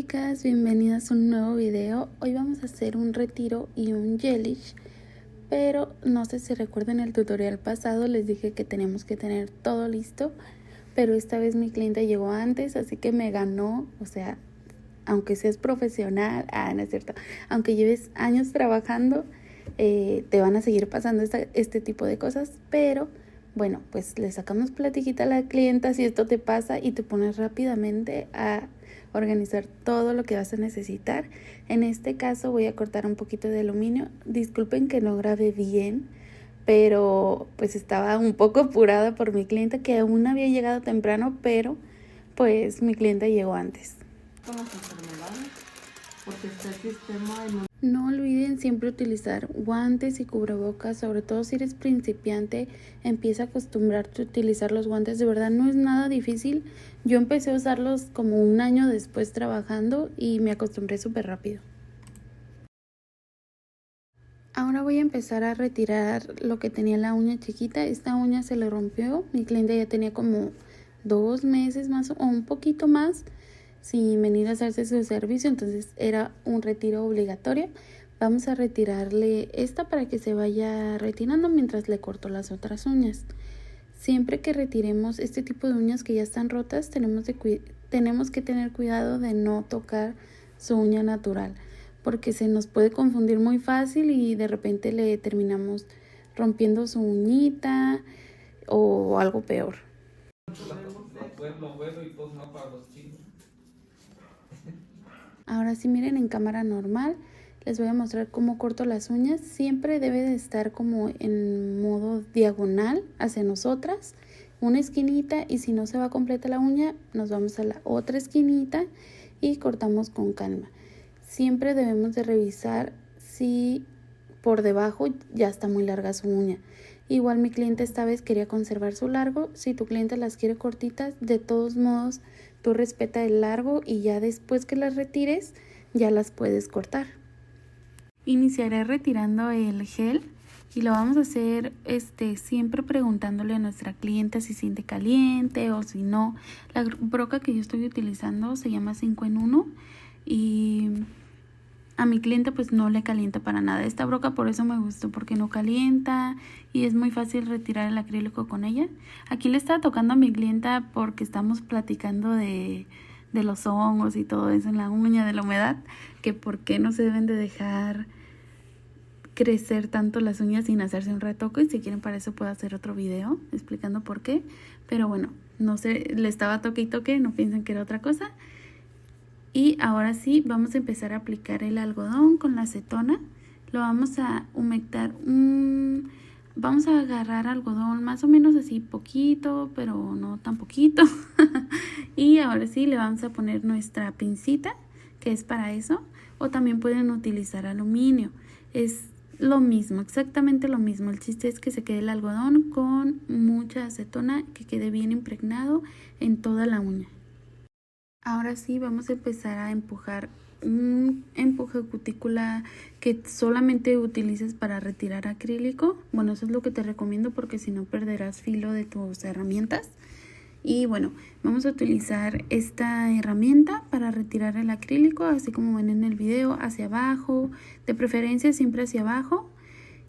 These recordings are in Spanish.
chicas, bienvenidas a un nuevo video. Hoy vamos a hacer un retiro y un gelish, pero no sé si recuerdan el tutorial pasado, les dije que teníamos que tener todo listo, pero esta vez mi cliente llegó antes, así que me ganó. O sea, aunque seas profesional, no es cierto, aunque lleves años trabajando, te van a seguir pasando este tipo de cosas, pero bueno, pues le sacamos platiquita a la clienta si esto te pasa y te pones rápidamente a organizar todo lo que vas a necesitar. En este caso voy a cortar un poquito de aluminio. Disculpen que no grabé bien, pero pues estaba un poco apurada por mi clienta, que aún había llegado temprano, pero pues mi clienta llegó antes. Con las enfermedades, porque está el sistema inmunitario. No olviden siempre utilizar guantes y cubrebocas, sobre todo si eres principiante. Empieza a acostumbrarte a utilizar los guantes, de verdad no es nada difícil. Yo empecé a usarlos como un año después trabajando y me acostumbré súper rápido. Ahora voy a empezar a retirar lo que tenía la uña chiquita. Esta uña se le rompió, mi cliente ya tenía como 2 meses más o un poquito más sin venir a hacerse su servicio, entonces era un retiro obligatorio. Vamos a retirarle esta para que se vaya retirando mientras le corto las otras uñas. Siempre que retiremos este tipo de uñas que ya están rotas, tenemos que tener cuidado de no tocar su uña natural, porque se nos puede confundir muy fácil y de repente le terminamos rompiendo su uñita o algo peor. Ahora sí, miren, en cámara normal les voy a mostrar cómo corto las uñas. Siempre debe de estar como en modo diagonal hacia nosotras, una esquinita, y si no se va completa la uña, nos vamos a la otra esquinita y cortamos con calma. Siempre debemos de revisar si por debajo ya está muy larga su uña. Igual mi cliente esta vez quería conservar su largo. Si tu cliente las quiere cortitas, de todos modos tú respeta el largo y ya después que las retires ya las puedes cortar. Iniciaré retirando el gel y lo vamos a hacer siempre preguntándole a nuestra clienta si siente caliente o si no. La broca que yo estoy utilizando se llama 5 en 1 y a mi cliente pues no le calienta para nada. Esta broca por eso me gustó, porque no calienta y es muy fácil retirar el acrílico con ella. Aquí le estaba tocando a mi clienta porque estamos platicando de los hongos y todo eso en la uña, de la humedad, que por qué no se deben de dejar crecer tanto las uñas sin hacerse un retoque. Y si quieren, para eso puedo hacer otro video explicando por qué. Pero bueno, no sé, le estaba toque y toque, no piensen que era otra cosa. Y ahora sí, vamos a empezar a aplicar el algodón con la acetona. Lo vamos a humectar. Vamos a agarrar algodón más o menos así poquito, pero no tan poquito. Y ahora sí le vamos a poner nuestra pincita, que es para eso. O también pueden utilizar aluminio. Es lo mismo, exactamente lo mismo. El chiste es que se quede el algodón con mucha acetona, que quede bien impregnado en toda la uña. Ahora sí vamos a empezar a empujar un empuje cutícula que solamente utilices para retirar acrílico. Bueno, eso es lo que te recomiendo, porque si no perderás filo de tus herramientas. Y bueno, vamos a utilizar esta herramienta para retirar el acrílico, así como ven en el video, hacia abajo, de preferencia siempre hacia abajo.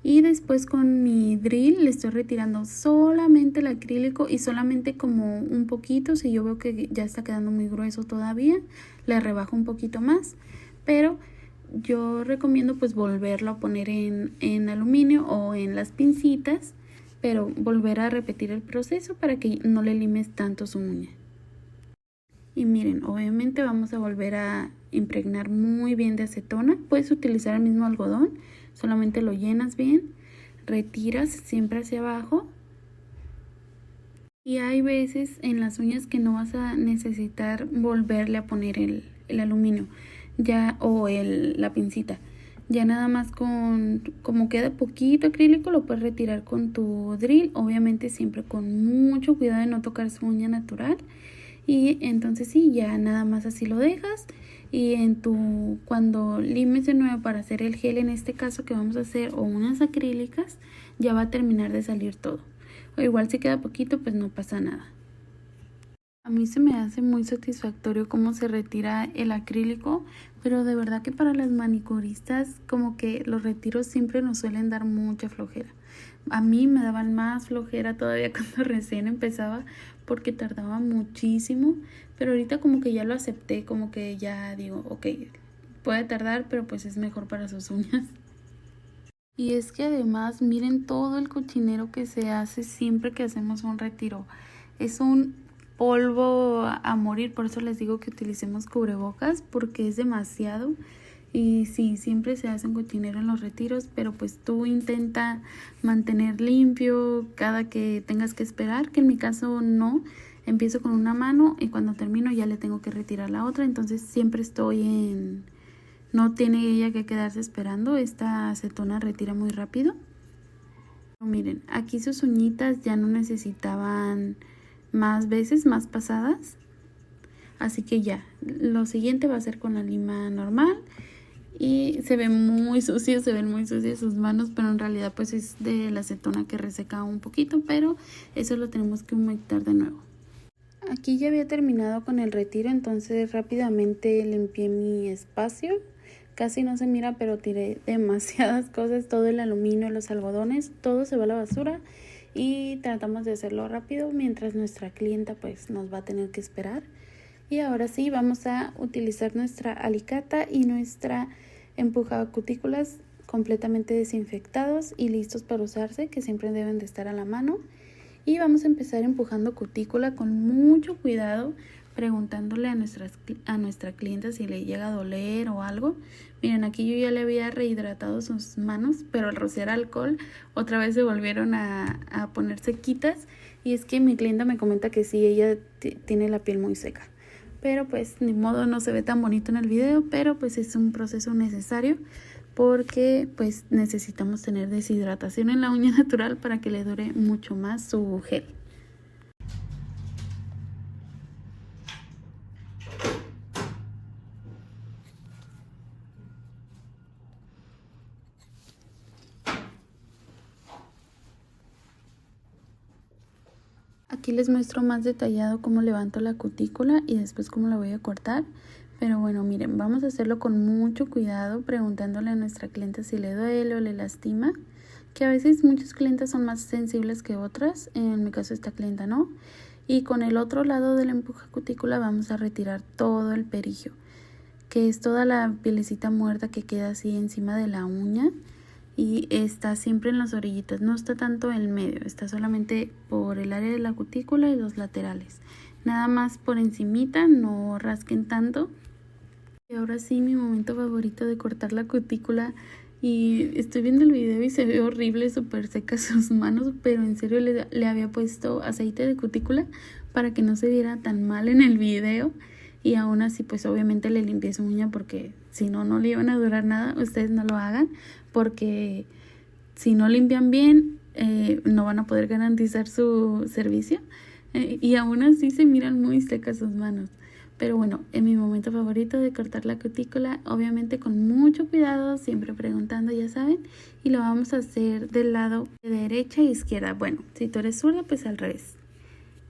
Y después con mi drill le estoy retirando solamente el acrílico y solamente como un poquito. Si yo veo que ya está quedando muy grueso todavía, le rebajo un poquito más. Pero yo recomiendo pues volverlo a poner en aluminio o en las pincitas, pero volver a repetir el proceso para que no le limes tanto su uña. Y miren, obviamente vamos a volver a impregnar muy bien de acetona. Puedes utilizar el mismo algodón, solamente lo llenas bien, retiras siempre hacia abajo. Y hay veces en las uñas que no vas a necesitar volverle a poner el aluminio o la pincita. Ya nada más como queda poquito acrílico, lo puedes retirar con tu drill, obviamente siempre con mucho cuidado de no tocar su uña natural. Y entonces sí, ya nada más así lo dejas. Y cuando limes de nuevo para hacer el gel, en este caso que vamos a hacer, o unas acrílicas, ya va a terminar de salir todo. O igual si queda poquito, pues no pasa nada. A mí se me hace muy satisfactorio cómo se retira el acrílico, pero de verdad que para las manicuristas como que los retiros siempre nos suelen dar mucha flojera. A mí me daban más flojera todavía cuando recién empezaba porque tardaba muchísimo, pero ahorita como que ya lo acepté, como que ya digo, ok, puede tardar, pero pues es mejor para sus uñas. Y es que además miren todo el cochinero que se hace siempre que hacemos un retiro. Es un polvo a morir, por eso les digo que utilicemos cubrebocas porque es demasiado. Y sí, siempre se hace un cochinero en los retiros, pero pues tú intenta mantener limpio cada que tengas que esperar, que en mi caso no. Empiezo con una mano y cuando termino ya le tengo que retirar la otra, entonces siempre estoy en... No tiene ella que quedarse esperando, esta acetona retira muy rápido. Miren, aquí sus uñitas ya no necesitaban más veces, más pasadas. Así que ya, lo siguiente va a ser con la lima normal. Y se ven muy sucias sus manos, pero en realidad pues es de la acetona que reseca un poquito, pero eso lo tenemos que humectar de nuevo. Aquí ya había terminado con el retiro, entonces rápidamente limpié mi espacio. Casi no se mira, pero tiré demasiadas cosas, todo el aluminio, los algodones, todo se va a la basura y tratamos de hacerlo rápido mientras nuestra clienta pues nos va a tener que esperar. Y ahora sí vamos a utilizar nuestra alicata y nuestra empuja cutículas completamente desinfectados y listos para usarse, que siempre deben de estar a la mano. Y vamos a empezar empujando cutícula con mucho cuidado, preguntándole a nuestra clienta si le llega a doler o algo. Miren, aquí yo ya le había rehidratado sus manos, pero al rociar alcohol otra vez se volvieron a poner sequitas. Y es que mi clienta me comenta que sí, ella tiene la piel muy seca. Pero pues ni modo, no se ve tan bonito en el video, pero pues es un proceso necesario porque pues necesitamos tener deshidratación en la uña natural para que le dure mucho más su gel. Aquí les muestro más detallado cómo levanto la cutícula y después cómo la voy a cortar. Pero bueno, miren, vamos a hacerlo con mucho cuidado, preguntándole a nuestra clienta si le duele o le lastima. Que a veces muchas clientas son más sensibles que otras, en mi caso esta clienta no. Y con el otro lado de la empuja cutícula vamos a retirar todo el perigio, que es toda la pielecita muerta que queda así encima de la uña. Y está siempre en las orillitas, no está tanto en el medio, está solamente por el área de la cutícula y los laterales. Nada más por encimita, no rasquen tanto. Y ahora sí, mi momento favorito de cortar la cutícula. Y estoy viendo el video y se ve horrible, súper seca sus manos, pero en serio le había puesto aceite de cutícula para que no se viera tan mal en el video. Y aún así pues obviamente le limpié su uña porque si no, no le iban a durar nada. Ustedes no lo hagan porque si no limpian bien no van a poder garantizar su servicio. Y aún así se miran muy secas sus manos. Pero bueno, en mi momento favorito de cortar la cutícula, obviamente con mucho cuidado, siempre preguntando, ya saben. Y lo vamos a hacer del lado de derecha e izquierda. Bueno, si tú eres zurda, pues al revés.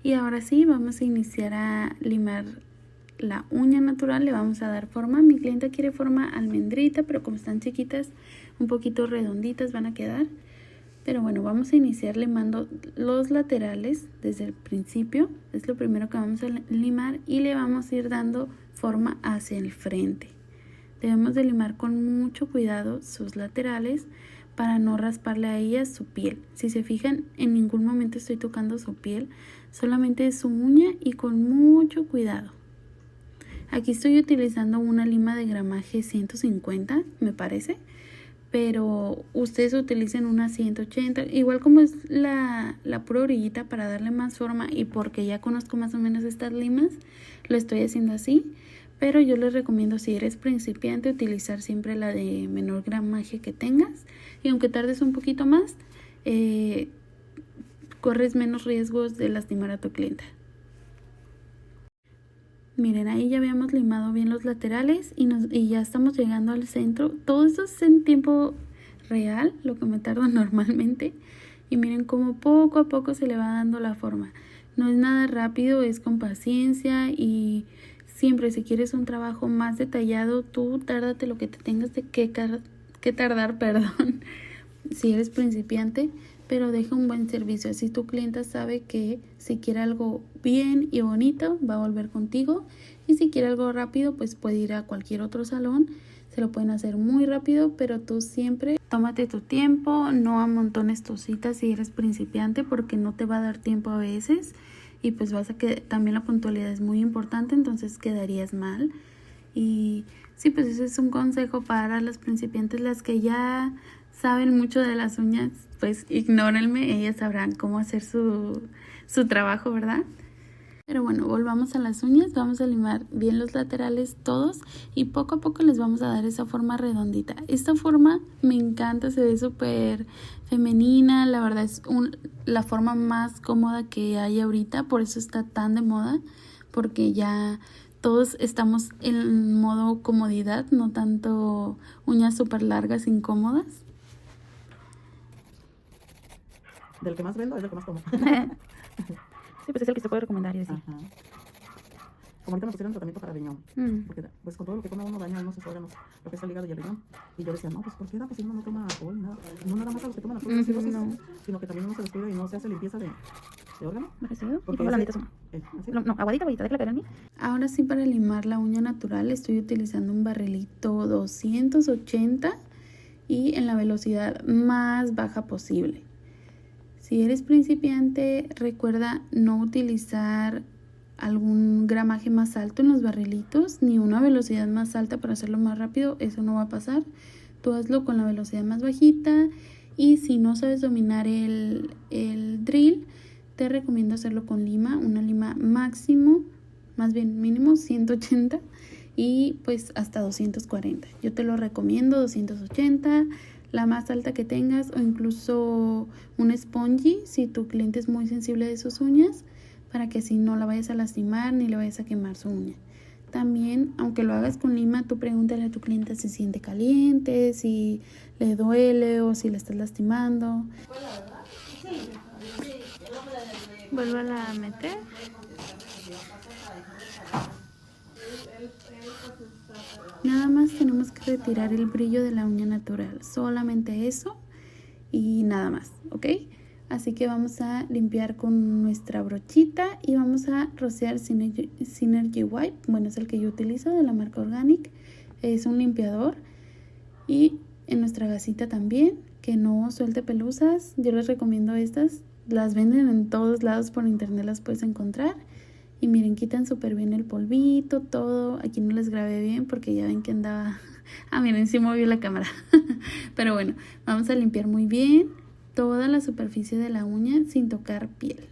Y ahora sí, vamos a iniciar a limar la uña natural, le vamos a dar forma. Mi clienta quiere forma almendrita, pero como están chiquitas, un poquito redonditas van a quedar. Pero bueno, vamos a iniciar limando los laterales desde el principio. Es lo primero que vamos a limar y le vamos a ir dando forma hacia el frente. Debemos de limar con mucho cuidado sus laterales para no rasparle a ella su piel. Si se fijan, en ningún momento estoy tocando su piel, solamente su uña y con mucho cuidado. Aquí estoy utilizando una lima de gramaje 150, me parece, pero ustedes utilicen una 180, igual como es la pura orillita para darle más forma y porque ya conozco más o menos estas limas, lo estoy haciendo así. Pero yo les recomiendo, si eres principiante, utilizar siempre la de menor gramaje que tengas. Y aunque tardes un poquito más, corres menos riesgos de lastimar a tu clienta. Miren, ahí ya habíamos limado bien los laterales y ya estamos llegando al centro. Todo eso es en tiempo real, lo que me tardo normalmente. Y miren cómo poco a poco se le va dando la forma. No es nada rápido, es con paciencia y siempre si quieres un trabajo más detallado, tú tárdate lo que te tengas que tardar, perdón, si eres principiante, pero deja un buen servicio. Así tu clienta sabe que si quiere algo bien y bonito, va a volver contigo. Y si quiere algo rápido, pues puede ir a cualquier otro salón. Se lo pueden hacer muy rápido, pero tú siempre tómate tu tiempo, no amontones tus citas si eres principiante porque no te va a dar tiempo a veces. Y pues vas a que también la puntualidad es muy importante, entonces quedarías mal. Y sí, pues ese es un consejo para las principiantes, las que ya saben mucho de las uñas, pues ignórenme, ellas sabrán cómo hacer su trabajo, ¿verdad? Pero bueno, volvamos a las uñas, vamos a limar bien los laterales todos y poco a poco les vamos a dar esa forma redondita. Esta forma me encanta, se ve súper femenina, la verdad es la forma más cómoda que hay ahorita, por eso está tan de moda, porque ya todos estamos en modo comodidad, no tanto uñas súper largas, incómodas. Del que más vendo es el que más tomo. Sí, pues es el que se puede recomendar y así. Ajá. Como ahorita me pusieron tratamiento para riñón. Porque pues con todo lo que come uno daña uno sus órganos, lo que es el hígado y el riñón. Y yo decía, no, pues ¿por qué pues si uno no toma alcohol? Nada. No nada más a los que toman alcohol, No. sino que también uno se descuida y no se hace limpieza de órgano. ¿Me recibo? Porque ¿así? No, aguadita, déjala caer en mí. Ahora sí, para limar la uña natural estoy utilizando un barrilito 280 y en la velocidad más baja posible. Si eres principiante, recuerda no utilizar algún gramaje más alto en los barrilitos, ni una velocidad más alta para hacerlo más rápido, eso no va a pasar. Tú hazlo con la velocidad más bajita y si no sabes dominar el drill, te recomiendo hacerlo con lima, una lima mínimo 180 y pues hasta 240. Yo te lo recomiendo 280, la más alta que tengas o incluso un spongy si tu cliente es muy sensible de sus uñas, para que así no la vayas a lastimar ni le vayas a quemar su uña. También, aunque lo hagas con lima, tú pregúntale a tu cliente si siente caliente, si le duele o si la estás lastimando. Vuélvala a meter. Nada más tenemos que retirar el brillo de la uña natural, solamente eso y nada más, ¿ok? Así que vamos a limpiar con nuestra brochita y vamos a rociar Synergy Wipe. Bueno, es el que yo utilizo de la marca Organic. Es un limpiador. Y en nuestra gasita también, que no suelte pelusas. Yo les recomiendo estas. Las venden en todos lados por internet, las puedes encontrar. Y miren, quitan súper bien el polvito, todo. Aquí no les grabé bien porque ya ven que andaba... miren, sí movió la cámara. Pero bueno, vamos a limpiar muy bien toda la superficie de la uña sin tocar piel.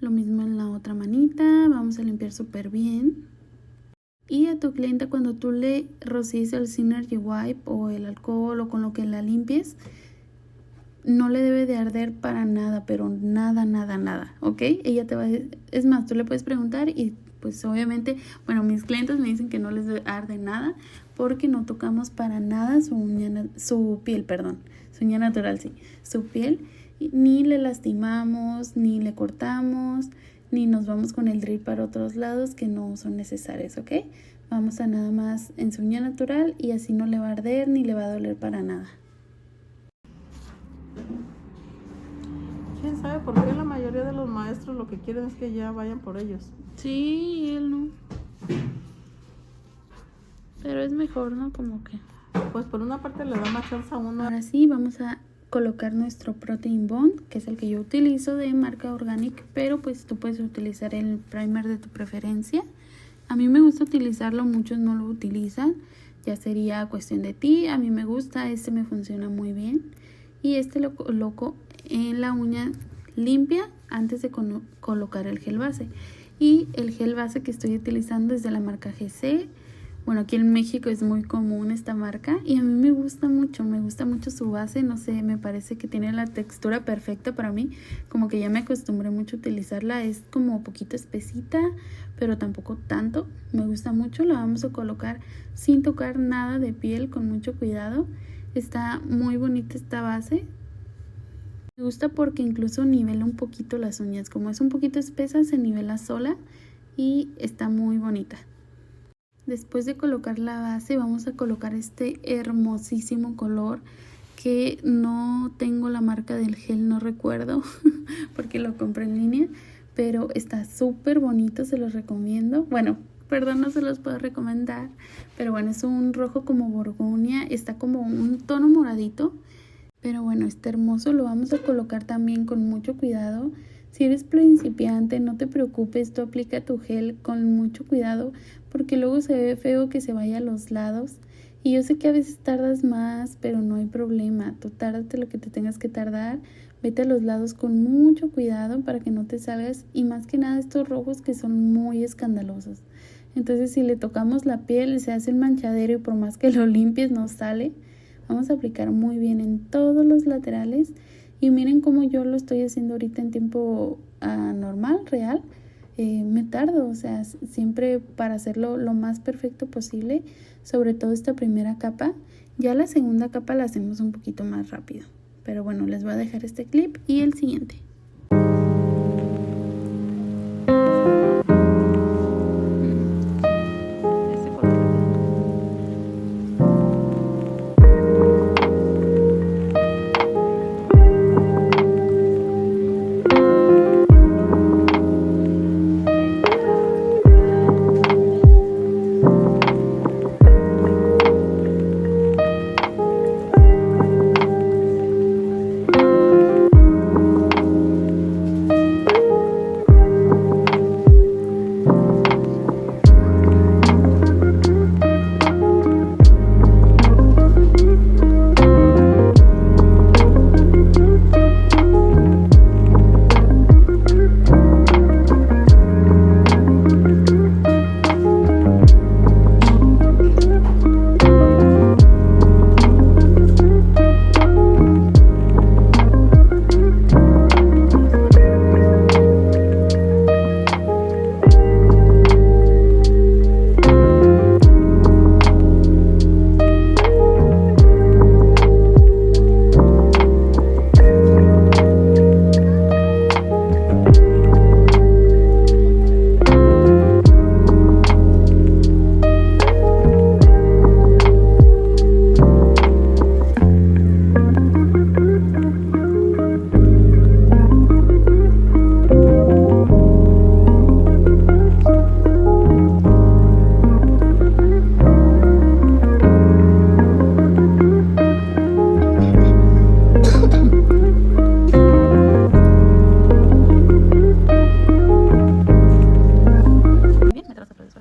Lo mismo en la otra manita, vamos a limpiar súper bien. Y a tu clienta, cuando tú le rocíes el Synergy Wipe o el alcohol o con lo que la limpies, no le debe de arder para nada, pero nada, ¿ok? Ella te va a decir, es más, tú le puedes preguntar y pues obviamente, bueno, mis clientes me dicen que no les arde nada porque no tocamos para nada su uña natural, sí, su piel, ni le lastimamos, ni le cortamos, ni nos vamos con el drill para otros lados que no son necesarios, ¿ok? Vamos a nada más en su uña natural y así no le va a arder ni le va a doler para nada. ¿Quién sabe por qué la mayoría de los maestros lo que quieren es que ya vayan por ellos? Sí, él no. Pero es mejor, ¿no? Como que... Pues por una parte le da más chance a uno. Ahora sí, vamos a colocar nuestro Protein Bond, que es el que yo utilizo de marca Organic, pero pues tú puedes utilizar el primer de tu preferencia. A mí me gusta utilizarlo, muchos no lo utilizan, ya sería cuestión de ti. A mí me gusta, este me funciona muy bien. Y este lo coloco en la uña limpia antes de colocar el gel base. Y el gel base que estoy utilizando es de la marca GC. Bueno, aquí en México es muy común esta marca y a mí me gusta mucho su base, no sé, me parece que tiene la textura perfecta para mí, como que ya me acostumbré mucho a utilizarla, es como poquito espesita, pero tampoco tanto, me gusta mucho, la vamos a colocar sin tocar nada de piel, con mucho cuidado, está muy bonita esta base. Me gusta porque incluso nivela un poquito las uñas. Como es un poquito espesa, se nivela sola y está muy bonita. Después de colocar la base, vamos a colocar este hermosísimo color que no tengo la marca del gel, no recuerdo porque lo compré en línea, pero está súper bonito, se los recomiendo. Bueno, perdón, no se los puedo recomendar, pero bueno, es un rojo como borgoña, está como un tono moradito, pero bueno, está hermoso. Lo vamos a colocar también con mucho cuidado. Si eres principiante, no te preocupes, tú aplica tu gel con mucho cuidado porque luego se ve feo que se vaya a los lados. Y yo sé que a veces tardas más, pero no hay problema. Tú tárdate lo que te tengas que tardar. Vete a los lados con mucho cuidado para que no te salgas. Y más que nada estos rojos que son muy escandalosos. Entonces si le tocamos la piel se hace el manchadero y por más que lo limpies no sale. Vamos a aplicar muy bien en todos los laterales. Y miren cómo yo lo estoy haciendo ahorita en tiempo normal, real. Me tardo, o sea, siempre para hacerlo lo más perfecto posible, sobre todo esta primera capa. Ya la segunda capa la hacemos un poquito más rápido. Pero bueno, les voy a dejar este clip y el siguiente.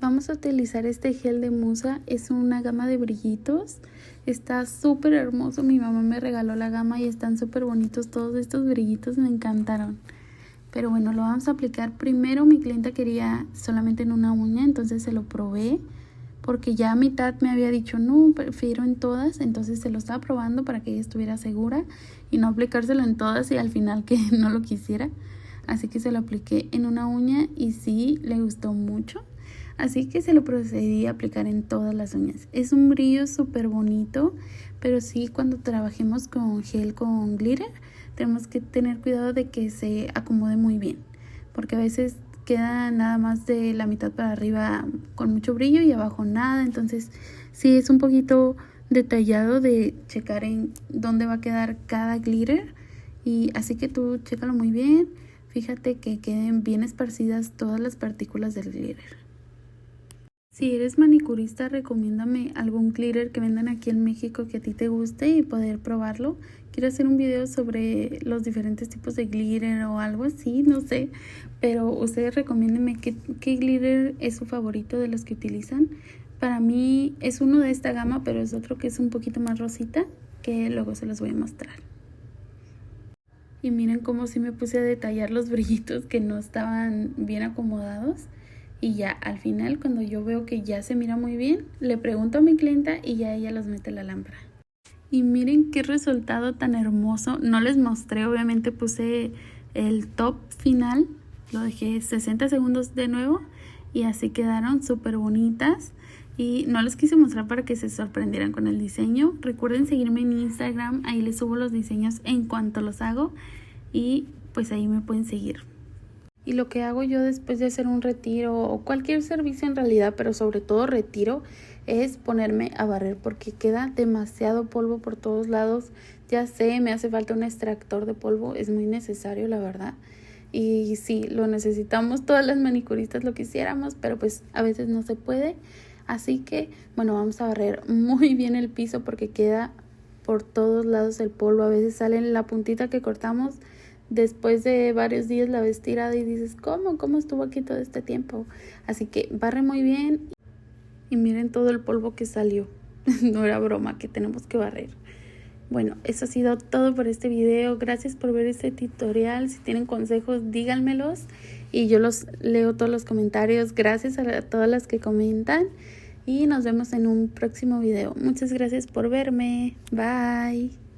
Vamos a utilizar este gel de Musa, es una gama de brillitos, está súper hermoso, mi mamá me regaló la gama y están súper bonitos todos estos brillitos, me encantaron. Pero bueno, lo vamos a aplicar primero. Mi clienta quería solamente en una uña, entonces se lo probé porque ya a mitad me había dicho no, prefiero en todas, entonces se lo estaba probando para que ella estuviera segura y no aplicárselo en todas y al final que no lo quisiera. Así que se lo apliqué en una uña y sí, le gustó mucho. Así que se lo procedí a aplicar en todas las uñas. Es un brillo súper bonito, pero sí cuando trabajemos con gel con glitter, tenemos que tener cuidado de que se acomode muy bien. Porque a veces queda nada más de la mitad para arriba con mucho brillo y abajo nada. Entonces sí es un poquito detallado de checar en dónde va a quedar cada glitter. Y así que tú chécalo muy bien. Fíjate que queden bien esparcidas todas las partículas del glitter. Si eres manicurista, recomiéndame algún glitter que vendan aquí en México que a ti te guste y poder probarlo. Quiero hacer un video sobre los diferentes tipos de glitter o algo así, no sé. Pero ustedes recomiéndenme qué glitter es su favorito de los que utilizan. Para mí es uno de esta gama, pero es otro que es un poquito más rosita, que luego se los voy a mostrar. Y miren cómo sí me puse a detallar los brillitos que no estaban bien acomodados. Y ya al final, cuando yo veo que ya se mira muy bien, le pregunto a mi clienta y ya ella los mete a la lámpara. Y miren qué resultado tan hermoso. No les mostré, obviamente puse el top final. Lo dejé 60 segundos de nuevo y así quedaron súper bonitas. Y no les quise mostrar para que se sorprendieran con el diseño. Recuerden seguirme en Instagram, ahí les subo los diseños en cuanto los hago. y pues ahí me pueden seguir. Y lo que hago yo después de hacer un retiro o cualquier servicio en realidad, pero sobre todo retiro, es ponerme a barrer porque queda demasiado polvo por todos lados. Ya sé, me hace falta un extractor de polvo, es muy necesario la verdad. Y sí, lo necesitamos, todas las manicuristas lo quisiéramos, pero pues a veces no se puede. Así que, bueno, vamos a barrer muy bien el piso porque queda por todos lados el polvo. A veces sale la puntita que cortamos. Después de varios días la ves tirada y dices, ¿cómo estuvo aquí todo este tiempo? Así que barre muy bien y miren todo el polvo que salió. No era broma, que tenemos que barrer. Bueno, eso ha sido todo por este video. Gracias por ver este tutorial. Si tienen consejos, díganmelos y yo los leo todos los comentarios. Gracias a todas las que comentan y nos vemos en un próximo video. Muchas gracias por verme. Bye.